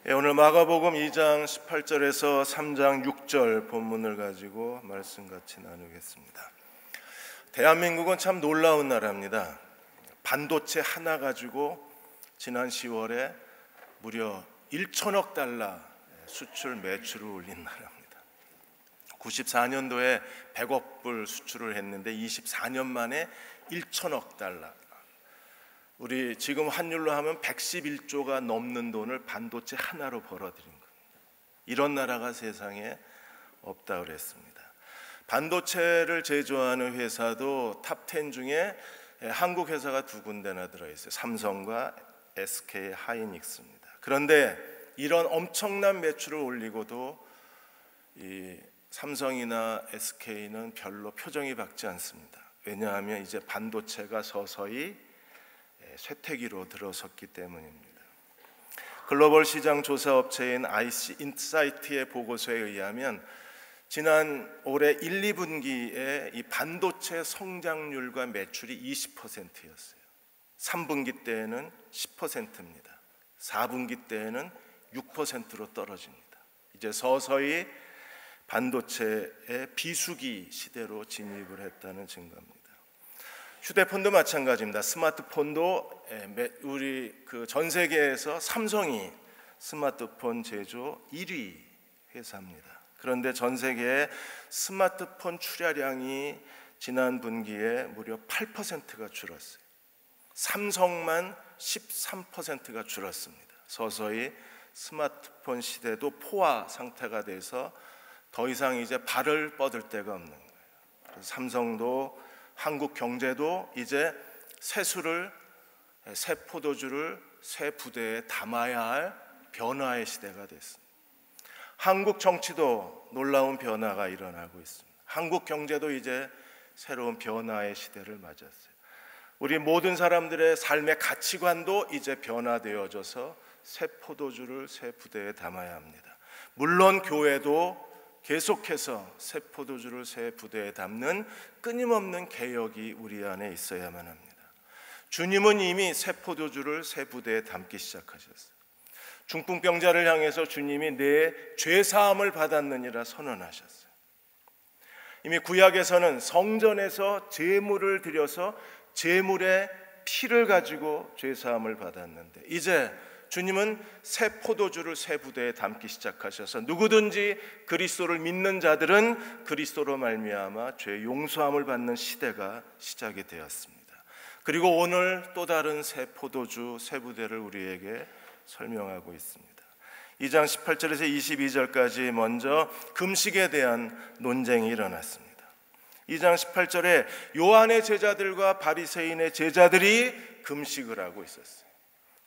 오늘 마가복음 2장 18절에서 3장 6절 본문을 가지고 말씀 같이 나누겠습니다. 대한민국은 참 놀라운 나라입니다. 반도체 하나 가지고 지난 10월에 무려 1천억 달러 수출 매출을 올린 나라입니다. 94년도에 100억 불 수출을 했는데 24년 만에 1천억 달러. 우리 지금 환율로 하면 111조가 넘는 돈을 반도체 하나로 벌어들인 겁니다. 이런 나라가 세상에 없다 그랬습니다. 반도체를 제조하는 회사도 탑10 중에 한국 회사가 두 군데나 들어있어요. 삼성과 SK 하이닉스입니다. 그런데 이런 엄청난 매출을 올리고도 이 삼성이나 SK는 별로 표정이 밝지 않습니다. 왜냐하면 이제 반도체가 서서히 쇠퇴기로 들어섰기 때문입니다. 글로벌 시장 조사 업체인 IC 인사이트의 보고서에 의하면 지난 올해 1, 2분기에 이 반도체 성장률과 매출이 20%였어요. 3분기 때에는 10%입니다. 4분기 때에는 6%로 떨어집니다. 이제 서서히 반도체의 비수기 시대로 진입을 했다는 증거입니다. 휴대폰도 마찬가지입니다. 스마트폰도 우리 전 세계에서 삼성이 스마트폰 제조 1위 회사입니다. 그런데 전 세계의 스마트폰 출하량이 지난 분기에 무려 8%가 줄었어요. 삼성만 13%가 줄었습니다. 서서히 스마트폰 시대도 포화 상태가 돼서 더 이상 이제 발을 뻗을 데가 없는 거예요. 그래서 삼성도 한국 경제도 이제 새 포도주를 새 부대에 담아야 할 변화의 시대가 됐습니다. 한국 정치도 놀라운 변화가 일어나고 있습니다. 한국 경제도 이제 새로운 변화의 시대를 맞았어요. 우리 모든 사람들의 삶의 가치관도 이제 변화되어져서 새 포도주를 새 부대에 담아야 합니다. 물론 교회도 계속해서 새 포도주를 새 부대에 담는 끊임없는 개혁이 우리 안에 있어야만 합니다. 주님은 이미 새 포도주를 새 부대에 담기 시작하셨어요. 중풍병자를 향해서 주님이 내 죄사함을 받았느니라 선언하셨어요. 이미 구약에서는 성전에서 제물을 드려서 제물의 피를 가지고 죄사함을 받았는데 이제 주님은 새 포도주를 새 부대에 담기 시작하셔서 누구든지 그리스도를 믿는 자들은 그리스도로 말미암아 죄 용서함을 받는 시대가 시작이 되었습니다. 그리고 오늘 또 다른 새 포도주 새 부대를 우리에게 설명하고 있습니다. 2장 18절에서 22절까지 먼저 금식에 대한 논쟁이 일어났습니다. 2장 18절에 요한의 제자들과 바리새인의 제자들이 금식을 하고 있었어요.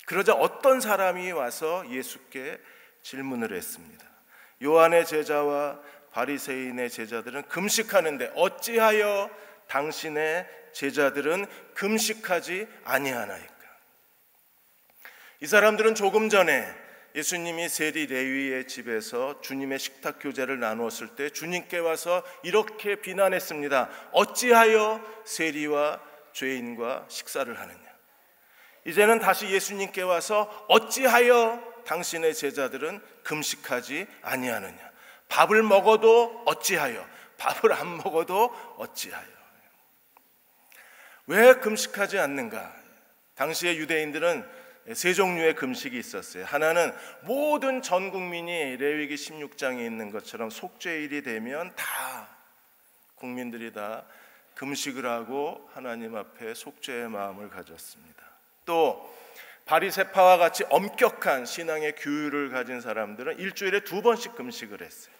그러자 어떤 사람이 와서 예수께 질문을 했습니다. 요한의 제자와 바리새인의 제자들은 금식하는데 어찌하여 당신의 제자들은 금식하지 아니하나이까? 이 사람들은 조금 전에 예수님이 세리 레위의 집에서 주님의 식탁 교제를 나누었을 때 주님께 와서 이렇게 비난했습니다. 어찌하여 세리와 죄인과 식사를 하느냐? 이제는 다시 예수님께 와서 어찌하여 당신의 제자들은 금식하지 아니하느냐? 밥을 먹어도 어찌하여, 밥을 안 먹어도 어찌하여. 왜 금식하지 않는가? 당시의 유대인들은 세 종류의 금식이 있었어요. 하나는 모든 전 국민이 레위기 16장에 있는 것처럼 속죄일이 되면 다 국민들이 다 금식을 하고 하나님 앞에 속죄의 마음을 가졌습니다. 또 바리새파와 같이 엄격한 신앙의 규율을 가진 사람들은 일주일에 2번씩 금식을 했어요.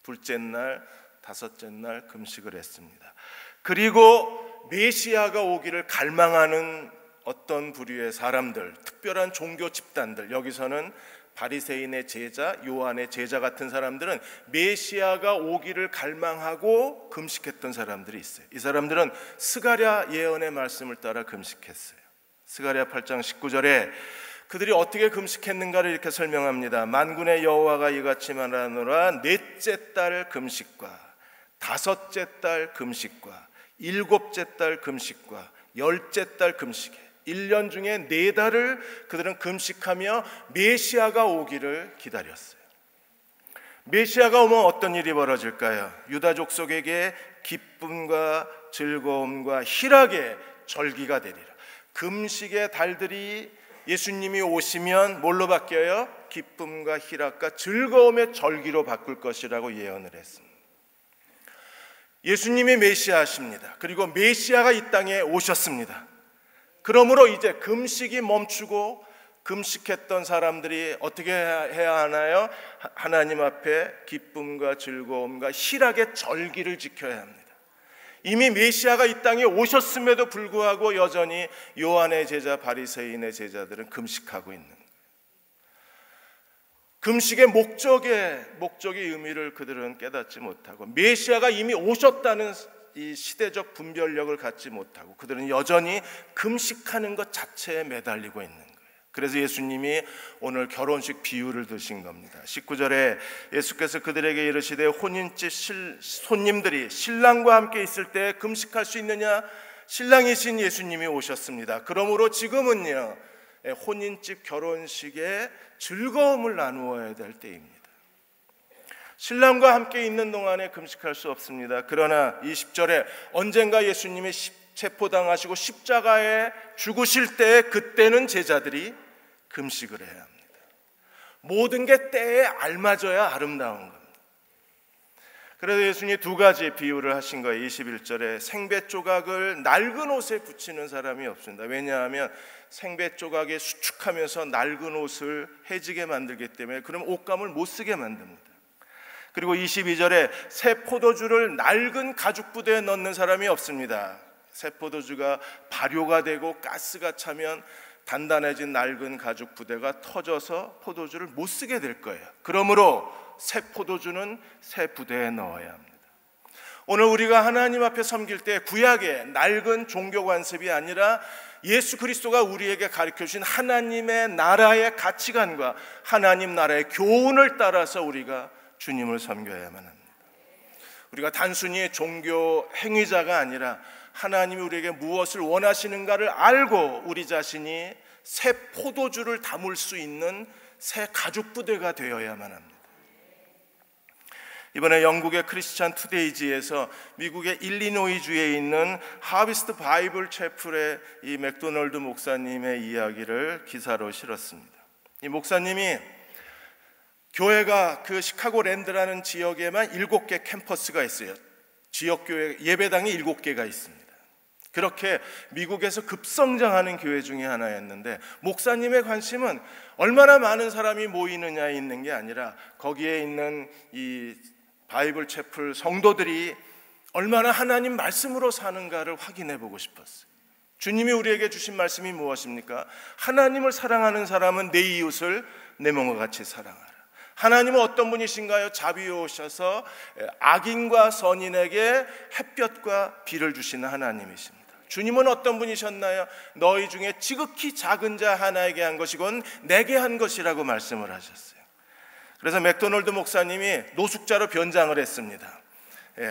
둘째 날, 다섯째 날 금식을 했습니다. 그리고 메시아가 오기를 갈망하는 어떤 부류의 사람들, 특별한 종교 집단들, 여기서는 바리새인의 제자, 요한의 제자 같은 사람들은 메시아가 오기를 갈망하고 금식했던 사람들이 있어요. 이 사람들은 스가랴 예언의 말씀을 따라 금식했어요. 스가랴 8장 19절에 그들이 어떻게 금식했는가를 이렇게 설명합니다. 만군의 여호와가 이같이 말하노라. 넷째 달 금식과 다섯째 달 금식과 일곱째 달 금식과 열째 달 금식에 1년 중에 4달을 그들은 금식하며 메시아가 오기를 기다렸어요. 메시아가 오면 어떤 일이 벌어질까요? 유다 족속에게 기쁨과 즐거움과 희락의 절기가 되리라. 금식의 달들이 예수님이 오시면 뭘로 바뀌어요? 기쁨과 희락과 즐거움의 절기로 바꿀 것이라고 예언을 했습니다. 예수님이 메시아십니다. 그리고 메시아가 이 땅에 오셨습니다. 그러므로 이제 금식이 멈추고 금식했던 사람들이 어떻게 해야 하나요? 하나님 앞에 기쁨과 즐거움과 희락의 절기를 지켜야 합니다. 이미 메시아가 이 땅에 오셨음에도 불구하고 여전히 요한의 제자, 바리새인의 제자들은 금식하고 있는 거예요. 금식의 목적의 의미를 그들은 깨닫지 못하고, 메시아가 이미 오셨다는 이 시대적 분별력을 갖지 못하고 그들은 여전히 금식하는 것 자체에 매달리고 있는 거예요. 그래서 예수님이 오늘 결혼식 비유를 드신 겁니다. 19절에 예수께서 그들에게 이르시되 혼인집 손님들이 신랑과 함께 있을 때 금식할 수 있느냐? 신랑이신 예수님이 오셨습니다. 그러므로 지금은요, 혼인집 결혼식에 즐거움을 나누어야 될 때입니다. 신랑과 함께 있는 동안에 금식할 수 없습니다. 그러나 20절에 언젠가 예수님이 체포당하시고 십자가에 죽으실 때, 그때는 제자들이 금식을 해야 합니다. 모든 게 때에 알맞아야 아름다운 겁니다. 그래서 예수님이 2가지 비유를 하신 거예요. 21절에 생배 조각을 낡은 옷에 붙이는 사람이 없습니다. 왜냐하면 생배 조각에 수축하면서 낡은 옷을 해지게 만들기 때문에, 그럼 옷감을 못 쓰게 만듭니다. 그리고 22절에 새 포도주를 낡은 가죽 부대에 넣는 사람이 없습니다. 새 포도주가 발효가 되고 가스가 차면 단단해진 낡은 가죽 부대가 터져서 포도주를 못 쓰게 될 거예요. 그러므로 새 포도주는 새 부대에 넣어야 합니다. 오늘 우리가 하나님 앞에 섬길 때 구약의 낡은 종교 관습이 아니라 예수 그리스도가 우리에게 가르쳐 주신 하나님의 나라의 가치관과 하나님 나라의 교훈을 따라서 우리가 주님을 섬겨야만 합니다. 우리가 단순히 종교 행위자가 아니라 하나님이 우리에게 무엇을 원하시는가를 알고 우리 자신이 새 포도주를 담을 수 있는 새 가죽 부대가 되어야만 합니다. 이번에 영국의 크리스찬 투데이지에서 미국의 일리노이주에 있는 하비스트 바이블 채플의 이 맥도널드 목사님의 이야기를 기사로 실었습니다. 이 목사님이 교회가 그 시카고랜드라는 지역에만 7개 캠퍼스가 있어요. 지역교회 예배당이 7개가 있습니다. 그렇게 미국에서 급성장하는 교회 중에 하나였는데, 목사님의 관심은 얼마나 많은 사람이 모이느냐에 있는 게 아니라 거기에 있는 이 바이블 채플 성도들이 얼마나 하나님 말씀으로 사는가를 확인해 보고 싶었어요. 주님이 우리에게 주신 말씀이 무엇입니까? 하나님을 사랑하는 사람은 내 이웃을 내 몸과 같이 사랑하라. 하나님은 어떤 분이신가요? 자비로우셔서 악인과 선인에게 햇볕과 비를 주시는 하나님이십니다. 주님은 어떤 분이셨나요? 너희 중에 지극히 작은 자 하나에게 한 것이건 내게 한 것이라고 말씀을 하셨어요. 그래서 맥도널드 목사님이 노숙자로 변장을 했습니다.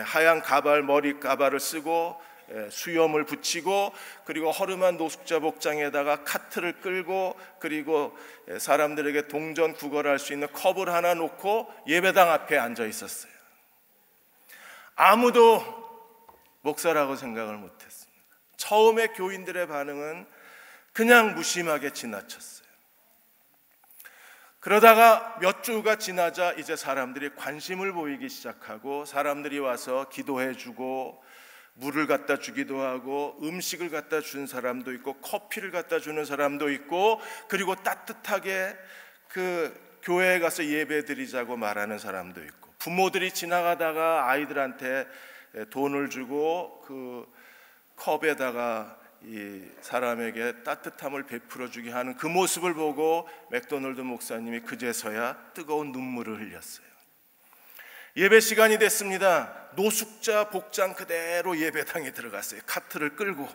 하얀 가발, 머리 가발을 쓰고 수염을 붙이고, 그리고 허름한 노숙자 복장에다가 카트를 끌고, 그리고 사람들에게 동전 구걸할 수 있는 컵을 하나 놓고 예배당 앞에 앉아 있었어요. 아무도 목사라고 생각을 못했습니다. 처음에 교인들의 반응은 그냥 무심하게 지나쳤어요. 그러다가 몇 주가 지나자 이제 사람들이 관심을 보이기 시작하고, 사람들이 와서 기도해주고 물을 갖다 주기도 하고 음식을 갖다 준 사람도 있고 커피를 갖다 주는 사람도 있고, 그리고 따뜻하게 그 교회에 가서 예배 드리자고 말하는 사람도 있고, 부모들이 지나가다가 아이들한테 돈을 주고 그 컵에다가 이 사람에게 따뜻함을 베풀어 주게 하는 그 모습을 보고 맥도널드 목사님이 그제서야 뜨거운 눈물을 흘렸어요. 예배 시간이 됐습니다. 노숙자 복장 그대로 예배당에 들어갔어요. 카트를 끌고.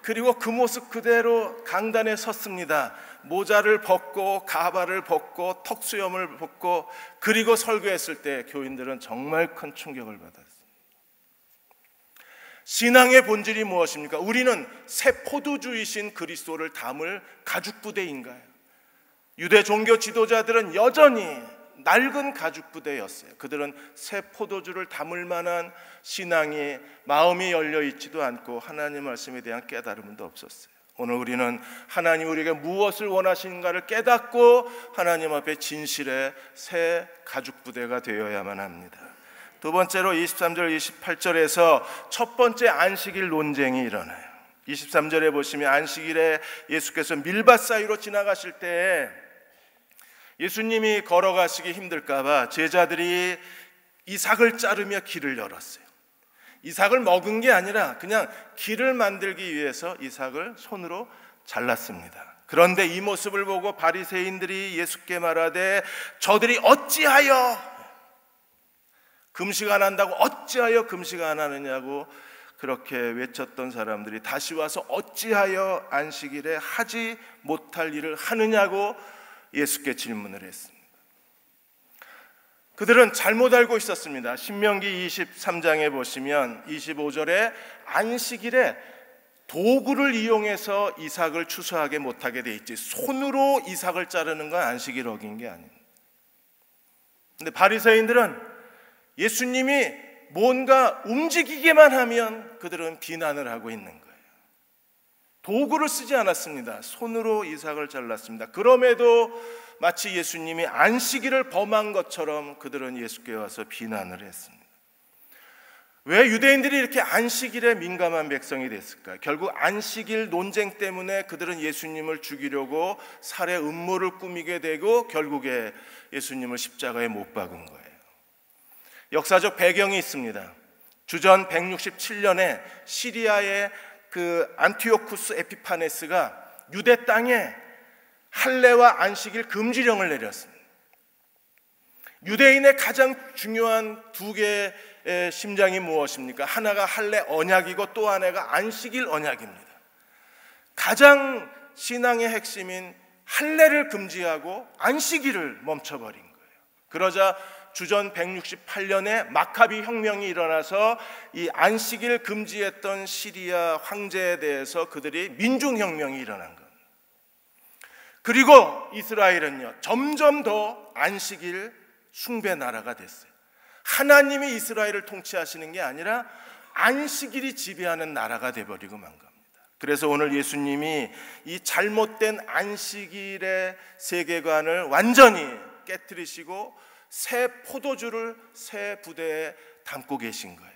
그리고 그 모습 그대로 강단에 섰습니다. 모자를 벗고 가발을 벗고 턱수염을 벗고, 그리고 설교했을 때 교인들은 정말 큰 충격을 받았어요. 신앙의 본질이 무엇입니까? 우리는 새 포도주이신 그리스도를 담을 가죽부대인가요? 유대 종교 지도자들은 여전히 낡은 가죽부대였어요. 그들은 새 포도주를 담을 만한 신앙이 마음이 열려 있지도 않고 하나님 말씀에 대한 깨달음도 없었어요. 오늘 우리는 하나님 우리에게 무엇을 원하시는가를 깨닫고 하나님 앞에 진실의 새 가죽부대가 되어야만 합니다. 두 번째로 23절 28절에서 첫 번째 안식일 논쟁이 일어나요. 23절에 보시면 안식일에 예수께서 밀밭 사이로 지나가실 때 예수님이 걸어가시기 힘들까 봐 제자들이 이삭을 자르며 길을 열었어요. 이삭을 먹은 게 아니라 그냥 길을 만들기 위해서 이삭을 손으로 잘랐습니다. 그런데 이 모습을 보고 바리새인들이 예수께 말하되 저들이 어찌하여 금식 안 한다고 어찌하여 금식 안 하느냐고 그렇게 외쳤던 사람들이 다시 와서 어찌하여 안식일에 하지 못할 일을 하느냐고 예수께 질문을 했습니다. 그들은 잘못 알고 있었습니다. 신명기 23장에 보시면 25절에 안식일에 도구를 이용해서 이삭을 추수하게 못하게 돼 있지 손으로 이삭을 자르는 건 안식일 어긴 게 아닙니다. 근데 바리새인들은 예수님이 뭔가 움직이기만 하면 그들은 비난을 하고 있는 거예요. 도구를 쓰지 않았습니다. 손으로 이삭을 잘랐습니다. 그럼에도 마치 예수님이 안식일을 범한 것처럼 그들은 예수께 와서 비난을 했습니다. 왜 유대인들이 이렇게 안식일에 민감한 백성이 됐을까요? 결국 안식일 논쟁 때문에 그들은 예수님을 죽이려고 살해 음모를 꾸미게 되고 결국에 예수님을 십자가에 못 박은 거예요. 역사적 배경이 있습니다. 주전 167년에 시리아의 그 안티오쿠스 에피파네스가 유대 땅에 할례와 안식일 금지령을 내렸습니다. 유대인의 가장 중요한 두 개의 심장이 무엇입니까? 하나가 할례 언약이고 또 하나가 안식일 언약입니다. 가장 신앙의 핵심인 할례를 금지하고 안식일을 멈춰버린 거예요. 그러자 주전 168년에 마카비 혁명이 일어나서 이 안식일 금지했던 시리아 황제에 대해서 그들이 민중혁명이 일어난 겁니다. 그리고 이스라엘은요 점점 더 안식일 숭배 나라가 됐어요. 하나님이 이스라엘을 통치하시는 게 아니라 안식일이 지배하는 나라가 돼버리고 만 겁니다. 그래서 오늘 예수님이 이 잘못된 안식일의 세계관을 완전히 깨트리시고 새 포도주를 새 부대에 담고 계신 거예요.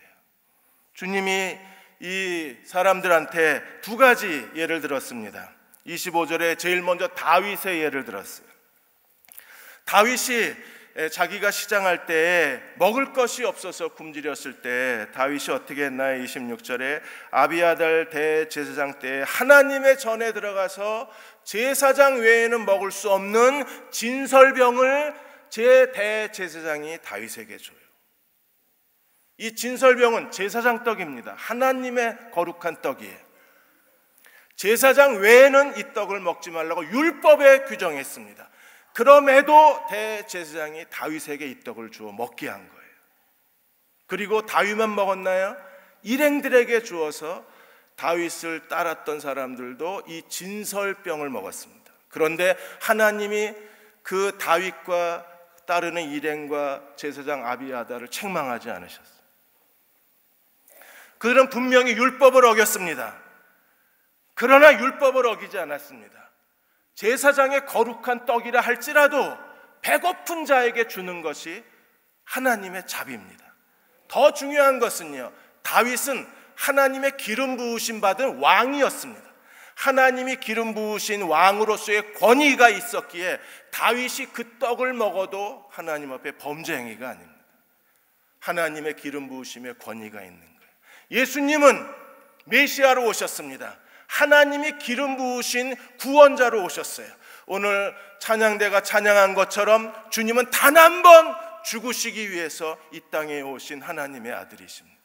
주님이 이 사람들한테 두 가지 예를 들었습니다. 25절에 제일 먼저 다윗의 예를 들었어요. 다윗이 자기가 시장할 때 먹을 것이 없어서 굶주렸을 때 다윗이 어떻게 했나요? 26절에 아비아달 대제사장 때 하나님의 전에 들어가서 제사장 외에는 먹을 수 없는 진설병을 제 대제사장이 다윗에게 줘요. 이 진설병은 제사장 떡입니다. 하나님의 거룩한 떡이에요. 제사장 외에는 이 떡을 먹지 말라고 율법에 규정했습니다. 그럼에도 대제사장이 다윗에게 이 떡을 주어 먹게 한 거예요. 그리고 다윗만 먹었나요? 일행들에게 주어서 다윗을 따랐던 사람들도 이 진설병을 먹었습니다. 그런데 하나님이 그 다윗과 따르는 일행과 제사장 아비아달을 책망하지 않으셨어요. 그들은 분명히 율법을 어겼습니다. 그러나 율법을 어기지 않았습니다. 제사장의 거룩한 떡이라 할지라도 배고픈 자에게 주는 것이 하나님의 자비입니다. 더 중요한 것은요, 다윗은 하나님의 기름 부으심 받은 왕이었습니다. 하나님이 기름 부으신 왕으로서의 권위가 있었기에 다윗이 그 떡을 먹어도 하나님 앞에 범죄 행위가 아닙니다. 하나님의 기름 부으심의 권위가 있는 거예요. 예수님은 메시아로 오셨습니다. 하나님이 기름 부으신 구원자로 오셨어요. 오늘 찬양대가 찬양한 것처럼 주님은 단 한 번 죽으시기 위해서 이 땅에 오신 하나님의 아들이십니다.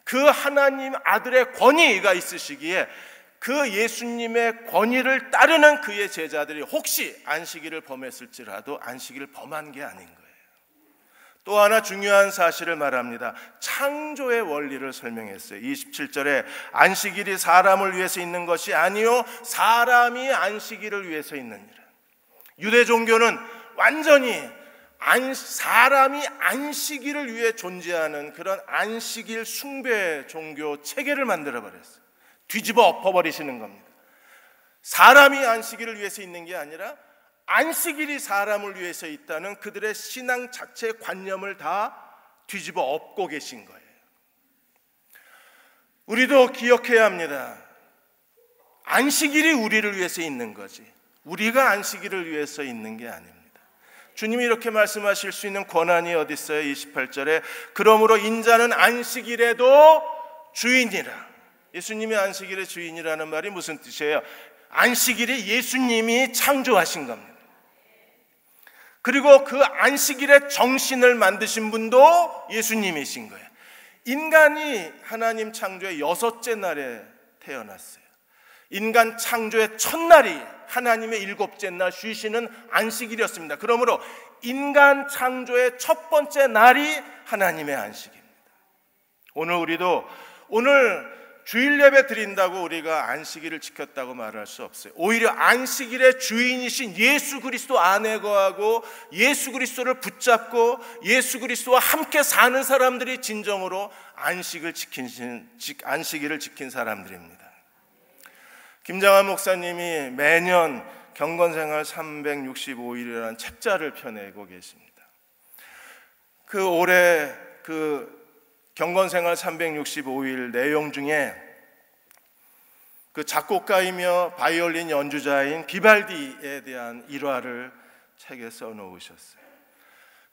그 하나님 아들의 권위가 있으시기에 그 예수님의 권위를 따르는 그의 제자들이 혹시 안식일을 범했을지라도 안식일을 범한 게 아닌 거예요. 또 하나 중요한 사실을 말합니다. 창조의 원리를 설명했어요. 27절에 안식일이 사람을 위해서 있는 것이 아니요 사람이 안식일을 위해서 있느니라. 유대 종교는 완전히 사람이 안식일을 위해 존재하는 그런 안식일 숭배 종교 체계를 만들어 버렸어요. 뒤집어 엎어버리시는 겁니다. 사람이 안식일을 위해서 있는 게 아니라 안식일이 사람을 위해서 있다는 그들의 신앙 자체의 관념을 다 뒤집어 엎고 계신 거예요. 우리도 기억해야 합니다. 안식일이 우리를 위해서 있는 거지 우리가 안식일을 위해서 있는 게 아닙니다. 주님이 이렇게 말씀하실 수 있는 권한이 어디 있어요? 28절에 그러므로 인자는 안식일에도 주인이라. 예수님이 안식일의 주인이라는 말이 무슨 뜻이에요? 안식일이 예수님이 창조하신 겁니다. 그리고 그 안식일의 정신을 만드신 분도 예수님이신 거예요. 인간이 하나님 창조의 6째 날에 태어났어요. 인간 창조의 첫날이 하나님의 7째 날 쉬시는 안식일이었습니다. 그러므로 인간 창조의 첫 번째 날이 하나님의 안식입니다. 오늘 주일 예배 드린다고 우리가 안식일을 지켰다고 말할 수 없어요. 오히려 안식일의 주인이신 예수 그리스도 안에 거하고 예수 그리스도를 붙잡고 예수 그리스도와 함께 사는 사람들이 진정으로 안식일을 지킨 사람들입니다. 김장한 목사님이 매년 경건생활 365일이라는 책자를 펴내고 계십니다. 그 올해 경건생활 365일 내용 중에 그 작곡가이며 바이올린 연주자인 비발디에 대한 일화를 책에 써놓으셨어요.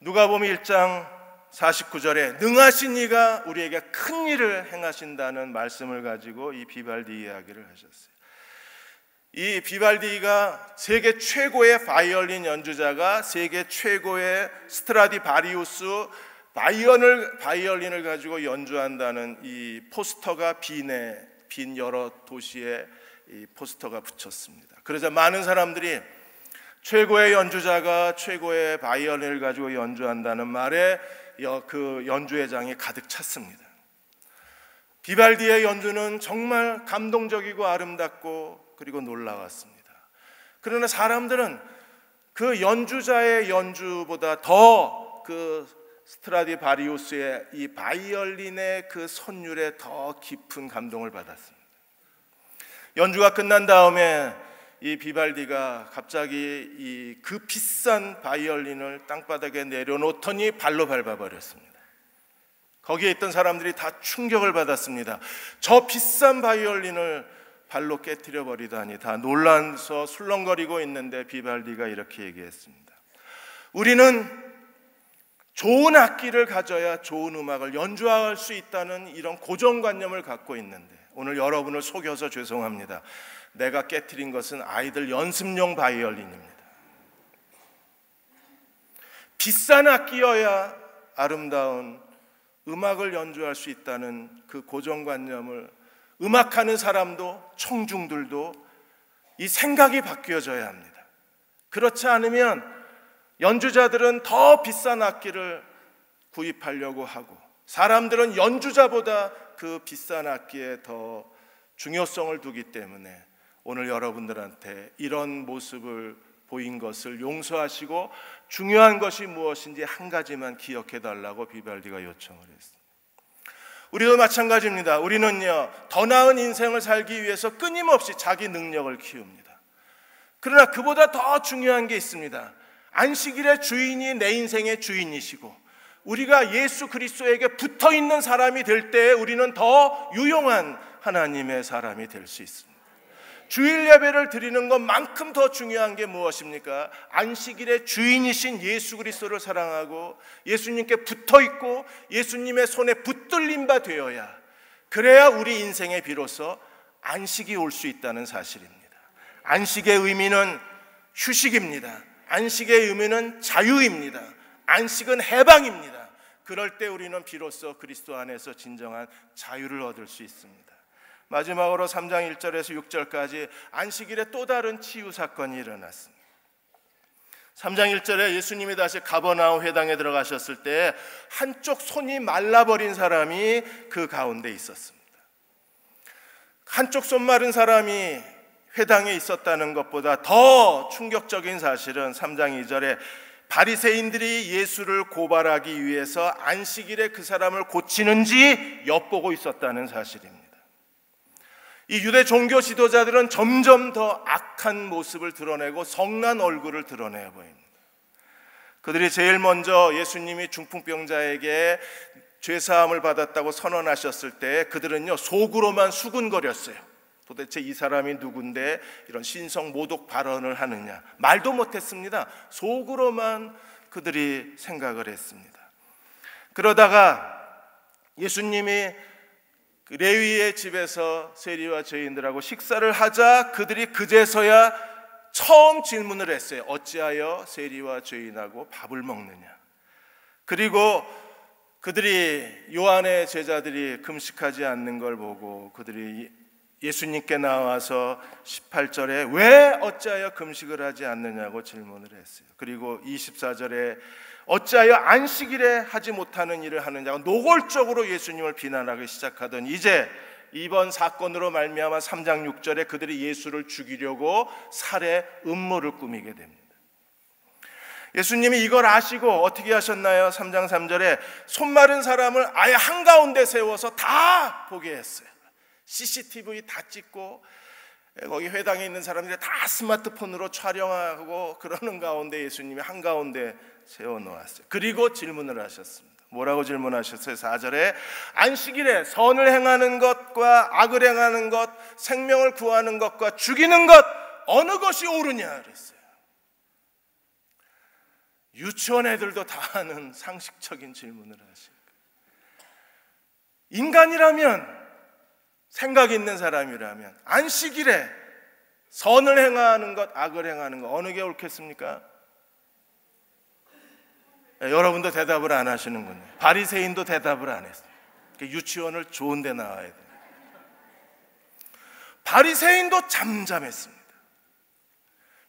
누가복음 1장 49절에 능하신 이가 우리에게 큰 일을 행하신다는 말씀을 가지고 이 비발디 이야기를 하셨어요. 이 비발디가 세계 최고의 바이올린 연주자가 세계 최고의 스트라디바리우스 바이올린을 가지고 연주한다는 이 포스터가 빈 여러 도시에 이 포스터가 붙였습니다. 그러자 많은 사람들이 최고의 연주자가 최고의 바이올린을 가지고 연주한다는 말에 그 연주회장이 가득 찼습니다. 비발디의 연주는 정말 감동적이고 아름답고 그리고 놀라웠습니다. 그러나 사람들은 그 연주자의 연주보다 더 그 스트라디바리우스의 이 바이올린의 그 선율에 더 깊은 감동을 받았습니다. 연주가 끝난 다음에 이 비발디가 갑자기 그 비싼 바이올린을 땅바닥에 내려놓더니 발로 밟아버렸습니다. 거기에 있던 사람들이 다 충격을 받았습니다. 저 비싼 바이올린을 발로 깨트려 버리다니 다 놀라서 술렁거리고 있는데 비발디가 이렇게 얘기했습니다. 우리는 좋은 악기를 가져야 좋은 음악을 연주할 수 있다는 이런 고정관념을 갖고 있는데 오늘 여러분을 속여서 죄송합니다. 내가 깨트린 것은 아이들 연습용 바이올린입니다. 비싼 악기여야 아름다운 음악을 연주할 수 있다는 그 고정관념을 음악하는 사람도 청중들도 이 생각이 바뀌어져야 합니다. 그렇지 않으면 연주자들은 더 비싼 악기를 구입하려고 하고 사람들은 연주자보다 그 비싼 악기에 더 중요성을 두기 때문에 오늘 여러분들한테 이런 모습을 보인 것을 용서하시고 중요한 것이 무엇인지 한 가지만 기억해 달라고 비발디가 요청을 했습니다. 우리도 마찬가지입니다. 우리는요 더 나은 인생을 살기 위해서 끊임없이 자기 능력을 키웁니다. 그러나 그보다 더 중요한 게 있습니다. 안식일의 주인이 내 인생의 주인이시고 우리가 예수 그리스도에게 붙어있는 사람이 될 때 우리는 더 유용한 하나님의 사람이 될 수 있습니다. 주일 예배를 드리는 것만큼 더 중요한 게 무엇입니까? 안식일의 주인이신 예수 그리스도를 사랑하고 예수님께 붙어있고 예수님의 손에 붙들린 바 되어야 그래야 우리 인생에 비로소 안식이 올 수 있다는 사실입니다. 안식의 의미는 휴식입니다. 안식의 의미는 자유입니다. 안식은 해방입니다. 그럴 때 우리는 비로소 그리스도 안에서 진정한 자유를 얻을 수 있습니다. 마지막으로 3장 1절에서 6절까지 안식일에 또 다른 치유 사건이 일어났습니다. 3장 1절에 예수님이 다시 가버나움 회당에 들어가셨을 때 한쪽 손이 말라버린 사람이 그 가운데 있었습니다. 한쪽 손 마른 사람이 회당에 있었다는 것보다 더 충격적인 사실은 3장 2절에 바리새인들이 예수를 고발하기 위해서 안식일에 그 사람을 고치는지 엿보고 있었다는 사실입니다. 이 유대 종교 지도자들은 점점 더 악한 모습을 드러내고 성난 얼굴을 드러내 보입니다. 그들이 제일 먼저 예수님이 중풍병자에게 죄사함을 받았다고 선언하셨을 때 그들은요 속으로만 수군거렸어요. 도대체 이 사람이 누군데 이런 신성 모독 발언을 하느냐. 말도 못했습니다. 속으로만 그들이 생각을 했습니다. 그러다가 예수님이 레위의 집에서 세리와 죄인들하고 식사를 하자 그들이 그제서야 처음 질문을 했어요. 어찌하여 세리와 죄인하고 밥을 먹느냐. 그리고 그들이 요한의 제자들이 금식하지 않는 걸 보고 그들이 예수님께 나와서 18절에 왜 어찌하여 금식을 하지 않느냐고 질문을 했어요. 그리고 24절에 어찌하여 안식일에 하지 못하는 일을 하느냐고 노골적으로 예수님을 비난하기 시작하던 이제 이번 사건으로 말미암아 3장 6절에 그들이 예수를 죽이려고 살해 음모를 꾸미게 됩니다. 예수님이 이걸 아시고 어떻게 하셨나요? 3장 3절에 손 마른 사람을 아예 한가운데 세워서 다 보게 했어요. CCTV 다 찍고 거기 회당에 있는 사람들이 다 스마트폰으로 촬영하고 그러는 가운데 예수님이 한가운데 세워놓았어요. 그리고 질문을 하셨습니다. 뭐라고 질문하셨어요? 4절에 안식일에 선을 행하는 것과 악을 행하는 것, 생명을 구하는 것과 죽이는 것 어느 것이 옳으냐 그랬어요. 유치원 애들도 다 하는 상식적인 질문을 하신 거예요. 인간이라면 생각 있는 사람이라면 안식일에 선을 행하는 것, 악을 행하는 것 어느 게 옳겠습니까? 여러분도 대답을 안 하시는군요. 바리새인도 대답을 안 했어요. 유치원을 좋은 데 나와야 돼요. 바리새인도 잠잠했습니다.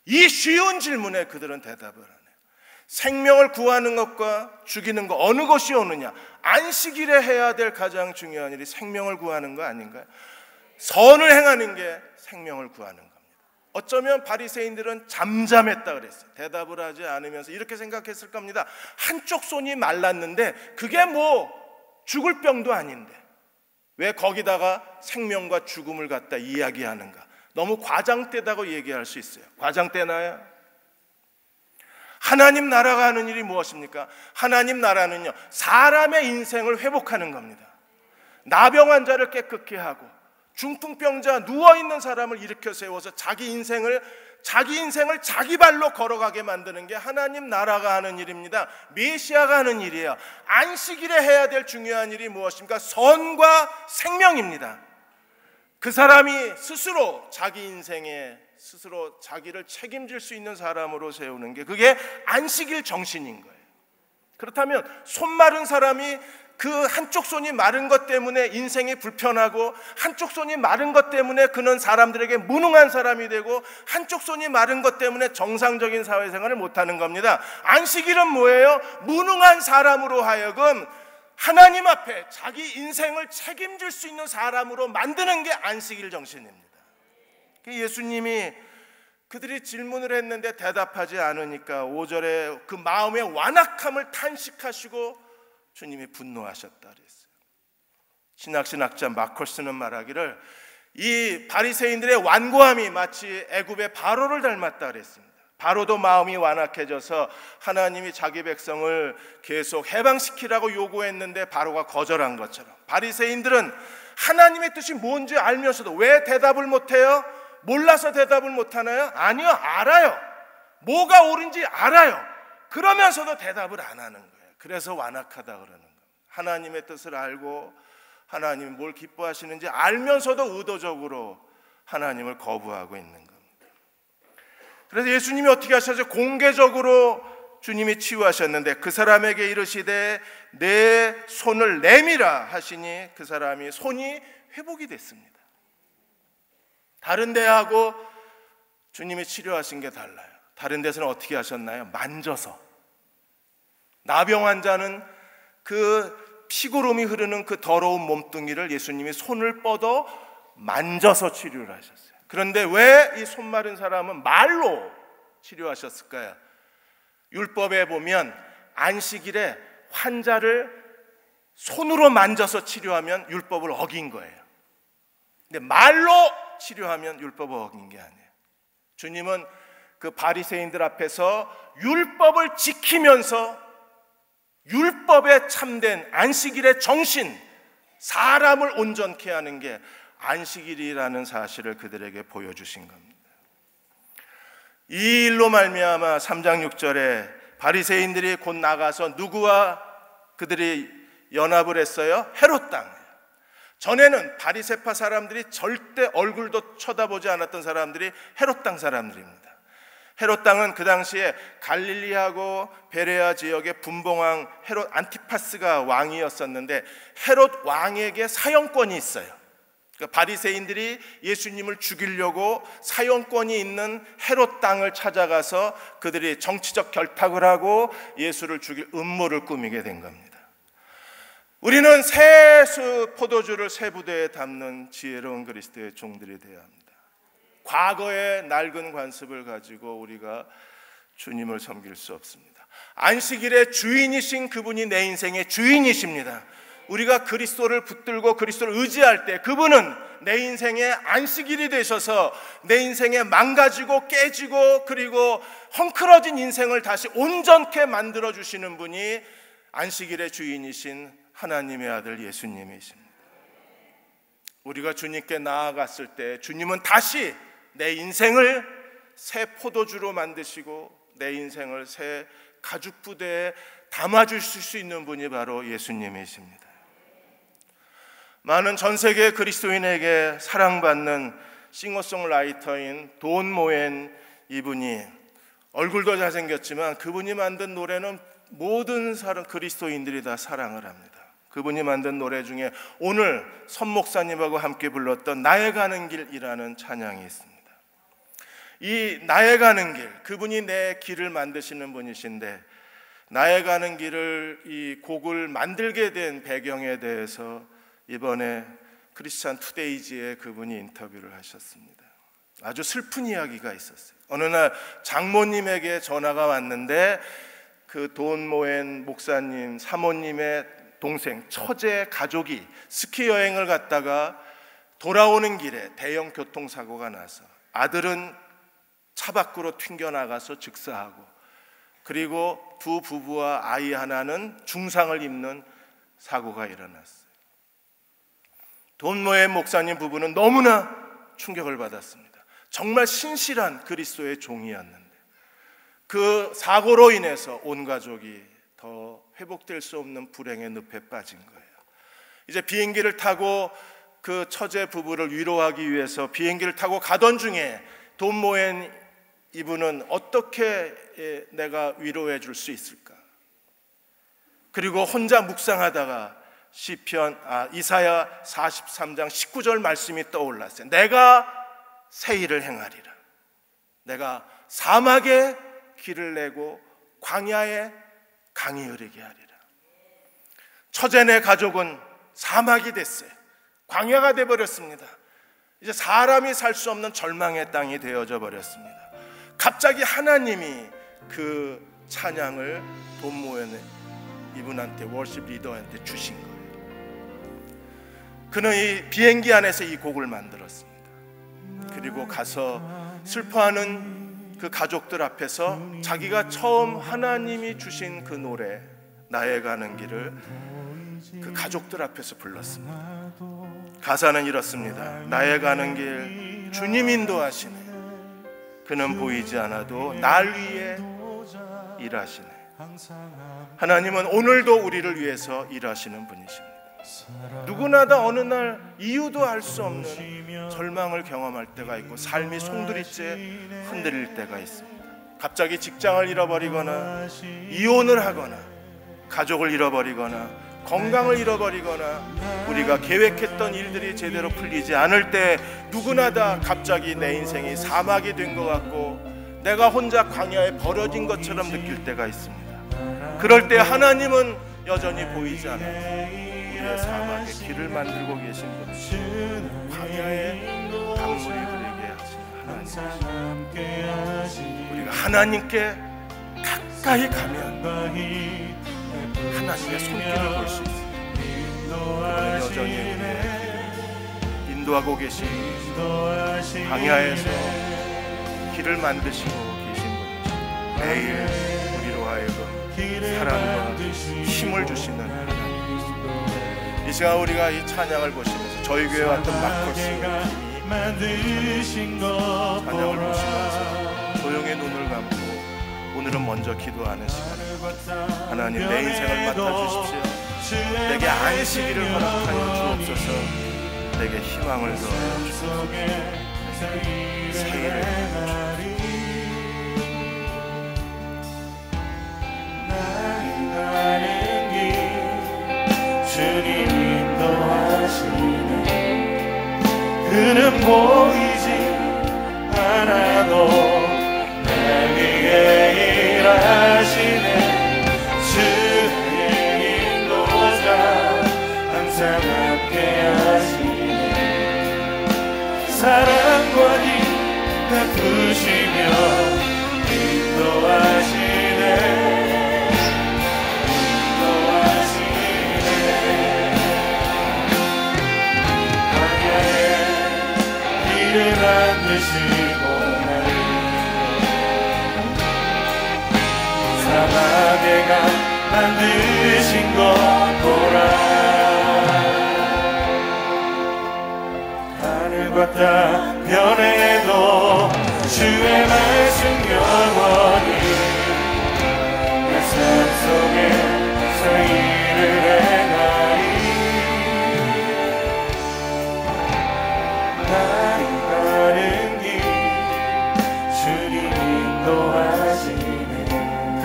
이 쉬운 질문에 그들은 대답을 안 해요. 생명을 구하는 것과 죽이는 것 어느 것이 옳으냐. 안식일에 해야 될 가장 중요한 일이 생명을 구하는 거 아닌가요? 선을 행하는 게 생명을 구하는 겁니다. 어쩌면 바리새인들은 잠잠했다 그랬어요. 대답을 하지 않으면서 이렇게 생각했을 겁니다. 한쪽 손이 말랐는데 그게 뭐 죽을 병도 아닌데 왜 거기다가 생명과 죽음을 갖다 이야기하는가. 너무 과장되다고 얘기할 수 있어요. 과장되나요? 하나님 나라가 하는 일이 무엇입니까? 하나님 나라는요 사람의 인생을 회복하는 겁니다. 나병 환자를 깨끗게 하고 중풍병자 누워있는 사람을 일으켜 세워서 자기 인생을 자기 발로 걸어가게 만드는 게 하나님 나라가 하는 일입니다. 메시아가 하는 일이에요. 안식일에 해야 될 중요한 일이 무엇입니까? 선과 생명입니다. 그 사람이 스스로 자기 인생에 스스로 자기를 책임질 수 있는 사람으로 세우는 게 그게 안식일 정신인 거예요. 그렇다면 손 마른 사람이 그 한쪽 손이 마른 것 때문에 인생이 불편하고 한쪽 손이 마른 것 때문에 그는 사람들에게 무능한 사람이 되고 한쪽 손이 마른 것 때문에 정상적인 사회생활을 못하는 겁니다. 안식일은 뭐예요? 무능한 사람으로 하여금 하나님 앞에 자기 인생을 책임질 수 있는 사람으로 만드는 게 안식일 정신입니다. 예수님이 그들이 질문을 했는데 대답하지 않으니까 5절에 그 마음의 완악함을 탄식하시고 주님이 분노하셨다 그랬어요. 신학자 마컬스는 말하기를 이 바리새인들의 완고함이 마치 애굽의 바로를 닮았다 그랬습니다. 바로도 마음이 완악해져서 하나님이 자기 백성을 계속 해방시키라고 요구했는데 바로가 거절한 것처럼 바리새인들은 하나님의 뜻이 뭔지 알면서도 왜 대답을 못해요? 몰라서 대답을 못하나요? 아니요, 알아요. 뭐가 옳은지 알아요. 그러면서도 대답을 안 하는 거예요. 그래서 완악하다 그러는 거예요. 하나님의 뜻을 알고 하나님이 뭘 기뻐하시는지 알면서도 의도적으로 하나님을 거부하고 있는 겁니다. 그래서 예수님이 어떻게 하셨죠? 공개적으로 주님이 치유하셨는데 그 사람에게 이르시되 내 손을 내밀어 하시니 그 사람이 손이 회복이 됐습니다. 다른 데하고 주님이 치료하신 게 달라요. 다른 데서는 어떻게 하셨나요? 만져서. 나병 환자는 그 피고름이 흐르는 그 더러운 몸뚱이를 예수님이 손을 뻗어 만져서 치료를 하셨어요. 그런데 왜 이 손 마른 사람은 말로 치료하셨을까요? 율법에 보면 안식일에 환자를 손으로 만져서 치료하면 율법을 어긴 거예요. 근데 말로 치료하면 율법을 어긴 게 아니에요. 주님은 그 바리새인들 앞에서 율법을 지키면서 율법에 참된 안식일의 정신, 사람을 온전케 하는 게 안식일이라는 사실을 그들에게 보여주신 겁니다. 이 일로 말미암아 3장 6절에 바리새인들이 곧 나가서 누구와 그들이 연합을 했어요? 헤롯 땅. 전에는 바리새파 사람들이 절대 얼굴도 쳐다보지 않았던 사람들이 헤롯 땅 사람들입니다. 헤롯 땅은 그 당시에 갈릴리하고 베레아 지역의 분봉왕 헤롯 안티파스가 왕이었었는데 헤롯 왕에게 사형권이 있어요. 그러니까 바리새인들이 예수님을 죽이려고 사형권이 있는 헤롯 땅을 찾아가서 그들이 정치적 결탁을 하고 예수를 죽일 음모를 꾸미게 된 겁니다. 우리는 새 포도주를 새 부대에 담는 지혜로운 그리스도의 종들이 되어야 합니다. 과거의 낡은 관습을 가지고 우리가 주님을 섬길 수 없습니다. 안식일의 주인이신 그분이 내 인생의 주인이십니다. 우리가 그리스도를 붙들고 그리스도를 의지할 때 그분은 내 인생의 안식일이 되셔서 내 인생에 망가지고 깨지고 그리고 헝클어진 인생을 다시 온전케 만들어주시는 분이 안식일의 주인이신 하나님의 아들 예수님이십니다. 우리가 주님께 나아갔을 때 주님은 다시 내 인생을 새 포도주로 만드시고 내 인생을 새 가죽 부대에 담아주실 수 있는 분이 바로 예수님이십니다. 많은 전 세계 그리스도인에게 사랑받는 싱어송라이터인 돈 모엔 이분이 얼굴도 잘생겼지만 그분이 만든 노래는 모든 그리스도인들이 다 사랑을 합니다. 그분이 만든 노래 중에 오늘 선 목사님하고 함께 불렀던 나의 가는 길이라는 찬양이 있습니다. 이 나의 가는 길, 그분이 내 길을 만드시는 분이신데 나의 가는 길을 이 곡을 만들게 된 배경에 대해서 이번에 크리스찬 투데이지에 그분이 인터뷰를 하셨습니다. 아주 슬픈 이야기가 있었어요. 어느 날 장모님에게 전화가 왔는데 그 돈 모엔 목사님 사모님의 동생 처제 가족이 스키 여행을 갔다가 돌아오는 길에 대형 교통사고가 나서 아들은 차 밖으로 튕겨나가서 즉사하고 그리고 두 부부와 아이 하나는 중상을 입는 사고가 일어났어요. 돈 모엔 목사님 부부는 너무나 충격을 받았습니다. 정말 신실한 그리스도의 종이었는데 그 사고로 인해서 온 가족이 더 회복될 수 없는 불행의 늪에 빠진 거예요. 이제 비행기를 타고 그 처제 부부를 위로하기 위해서 비행기를 타고 가던 중에 돈 모엔 이분은 어떻게 내가 위로해 줄 수 있을까? 그리고 혼자 묵상하다가 이사야 43장 19절 말씀이 떠올랐어요. 내가 새 일을 행하리라. 내가 사막에 길을 내고 광야에 강이 흐르게 하리라. 처제네 가족은 사막이 됐어요. 광야가 되어버렸습니다. 이제 사람이 살 수 없는 절망의 땅이 되어져 버렸습니다. 갑자기 하나님이 그 찬양을 돈 모엔 이분한테 워십 리더한테 주신 거예요. 그는 이 비행기 안에서 이 곡을 만들었습니다. 그리고 가서 슬퍼하는 그 가족들 앞에서 자기가 처음 하나님이 주신 그 노래 나의 가는 길을 그 가족들 앞에서 불렀습니다. 가사는 이렇습니다. 나의 가는 길 주님 인도하시네. 그는 보이지 않아도 날 위해 일하시네. 하나님은 오늘도 우리를 위해서 일하시는 분이십니다. 누구나 다 어느 날 이유도 알 수 없는 절망을 경험할 때가 있고 삶이 송두리째 흔들릴 때가 있습니다. 갑자기 직장을 잃어버리거나 이혼을 하거나 가족을 잃어버리거나 건강을 잃어버리거나 우리가 계획했던 일들이 제대로 풀리지 않을 때 누구나 다 갑자기 내 인생이 사막이 된 것 같고 내가 혼자 광야에 버려진 것처럼 느낄 때가 있습니다. 그럴 때 하나님은 여전히 보이지 않아도 우리의 사막에 길을 만들고 계신 분, 광야에 강물이 흐르게 하신 하나님, 우리가 하나님께 가까이 가면 하나님의 손길을 볼 수 있습니다. 그분은 여전히 우리의 길을 인도하고 계신, 광야에서 길을 만드시고 계신 분이십니다. 매일 우리로 하여금 사랑과 힘을 주시는 하나님이십니다. 이 시간 우리가 이 찬양을 보시면서 저희 교회 왔던 마커스가 찬양을 보시면서 조용히 눈을 감고 오늘은 먼저 기도하는 시간입니다. 하나님, 내 인생을 맡아주십시오. 내게 안식일을 허락하여 주옵소서. 내게 희망을 더하여 주옵소서. 새해를 가는 길 주님 인도하시네. 그는 보이지 않아도 날 위해 일하시네. 주의 인도자 항상 함께 하시네. 사랑과 힘 베푸시며 인도하시네. 만드시고 사막에 가 만드신 것 보라. 하늘과 땅 변해도 주의 말씀 영원히 내 삶 속에 새 일을 행하리.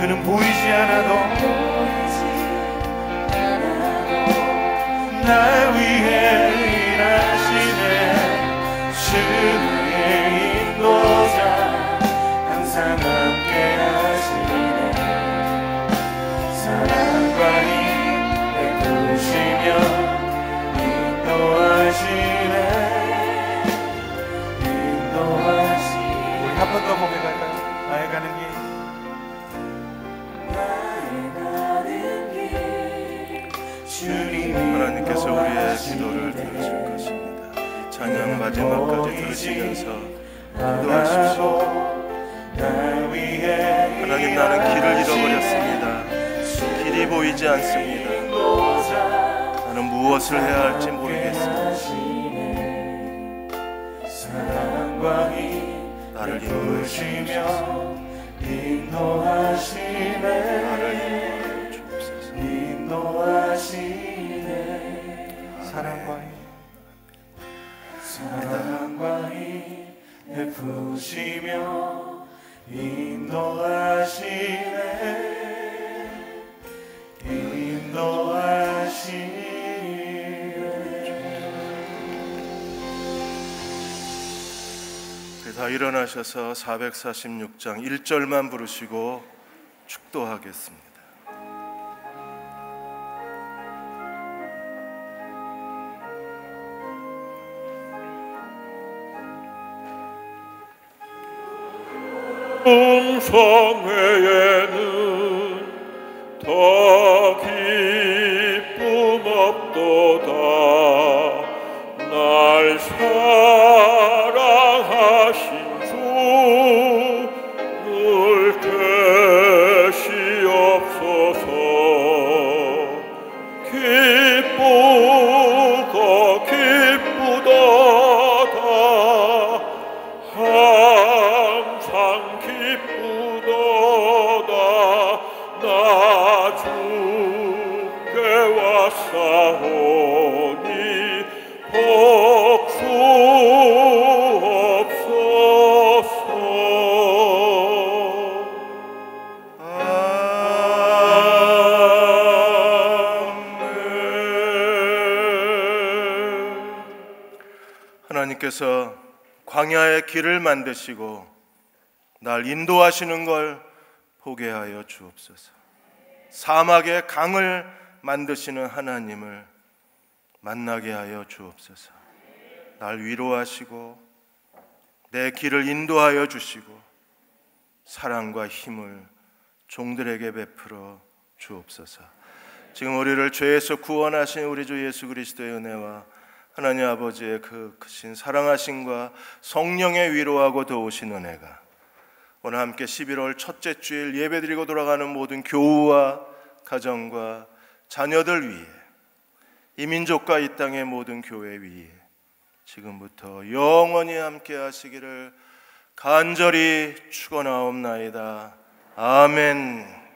그는 보이지 않아도 날 위해 일하시네. 주의 인도자 항상 함께 하시네. 사랑과 힘 베푸시며 인도하시네. 우리 한 번 더 고백할까요? 나의 가는 길. 하나님께서 우리의 기도를 들으실 것입니다. 이 찬양 마지막까지 들으시면서 기도하십시오. 하나님, 나는 길을 잃어버렸습니다. 길이 보이지 않습니다. 나는 무엇을 해야 할지 모르겠습니다. 나를 인도해 주시옵소서. 나를 인도하여 주옵소서. 사랑과 힘 베푸시며 인도하시네. 다 일어나셔서 446장 1절만 부르시고 축도하겠습니다. 성회에는 더 기쁨 없도다. 날 사랑하신 주 늘 계시옵소서. 기쁘고 기쁘도다. 항상 기쁘도다. 나 주께 왔사오니 복수 없소서. 하나님께서 광야의 길을 만드시고 날 인도하시는 걸 보게 하여 주옵소서. 사막의 강을 만드시는 하나님을 만나게 하여 주옵소서. 날 위로하시고 내 길을 인도하여 주시고 사랑과 힘을 종들에게 베풀어 주옵소서. 지금 우리를 죄에서 구원하신 우리 주 예수 그리스도의 은혜와 하나님 아버지의 그 크신 사랑하심과 성령의 위로하고 도우신 은혜가 오늘 함께 11월 첫째 주일 예배드리고 돌아가는 모든 교우와 가정과 자녀들 위에, 이 민족과 이 땅의 모든 교회 위에 지금부터 영원히 함께 하시기를 간절히 축원하옵나이다. 아멘.